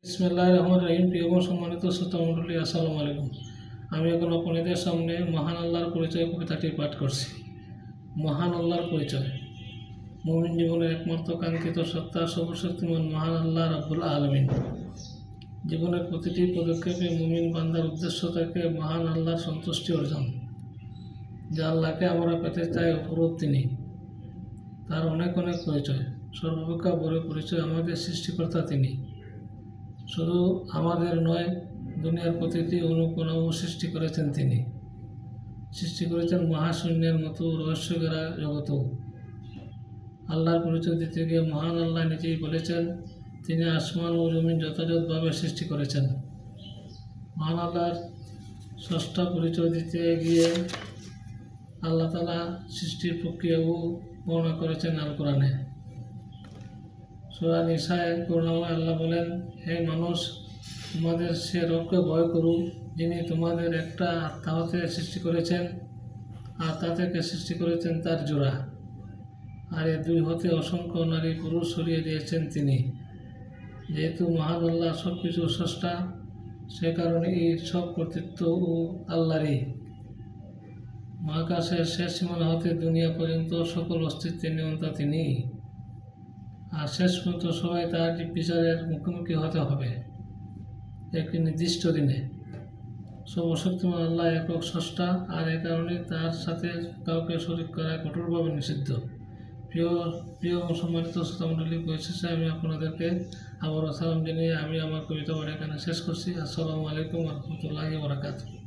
বিসমিল্লাহির রহমানির রহিম। প্রিয় এবং সম্মানিত শ্রোতামণ্ডলী, আসসালামু আলাইকুম। আমি এখন আপনাদের সামনে মহান আল্লাহর পরিচয় কবিতাটি পাঠ করছি। মহান আল্লাহর পরিচয়। মুমিন জীবনের একমাত্র কাঙ্ক্ষিত সত্তা সর্বশক্তিমান মহান আল্লাহ রাব্বুল আলামিন। জীবনের প্রতিটি পদক্ষেপে মুমিন বান্দার উদ্দেশ্য থাকে মহান আল্লাহর সন্তুষ্টি অর্জন। যে আল্লাহকে আমরা পেতে চাই অপরূপ তিনি। তার অনেক অনেক পরিচয়। সর্বাপেক্ষা বড় পরিচয় আমাদের সৃষ্টিকর্তা তিনি। শুধু আমাদের নয়, দুনিয়ার প্রতিটি অনুকণাও সৃষ্টি করেছেন তিনি। সৃষ্টি করেছেন মহাশূন্যের মতো রহস্যঘেরা জগতেও। আল্লাহর পরিচয় দিতে গিয়ে মহান আল্লাহ নিজেই বলেছেন তিনি আসমান ও জমিন যথাযথভাবে সৃষ্টি করেছেন। মহান আল্লাহর স্রষ্টা পরিচয় দিতে গিয়ে আল্লাহ তাআলা সৃষ্টির প্রক্রিয়াও বর্ণনা করেছেন আল কোরআনে। সূরা নিসায় করুণাময় আল্লাহ বলেন, হে মানুষ, তোমাদের সে রবকে ভয় করুন যিনি তোমাদের একটা আত্মা হতে সৃষ্টি করেছেন আর তা থেকে সৃষ্টি করেছেন তার জোড়া, আর এ দুই হতে অসংখ্য নারী পুরুষ সরিয়ে দিয়েছেন তিনি। যেহেতু মহান আল্লাহ সব কিছু স্রষ্টা, সে কারণে এই সব কর্তৃত্ব ও আল্লাহরই। মহাকাশের শেষ সীমানা হতে দুনিয়া পর্যন্ত সকল অস্তিত্বের নিয়ন্ত্রণ তিনি। আর শেষ পর্যন্ত সবাই তার বিচারের মুখোমুখি হতে হবে একটি নির্দিষ্ট দিনে। সর্বশক্তিমান আল্লাহ একক স্রষ্টা, আর এ কারণে তার সাথে কাউকে শরীক করা কঠোরভাবে নিষিদ্ধ। প্রিয় সম্মানিত শ্রোতামণ্ডলী, পরিশেষে আমি আপনাদেরকে আবারও সালাম জানিয়ে আমি আমার কবিতা পাঠ এখানে শেষ করছি। আসসালামু আলাইকুম ওয়া রাহমাতুল্লাহি ওয়া বারাকাতুহু।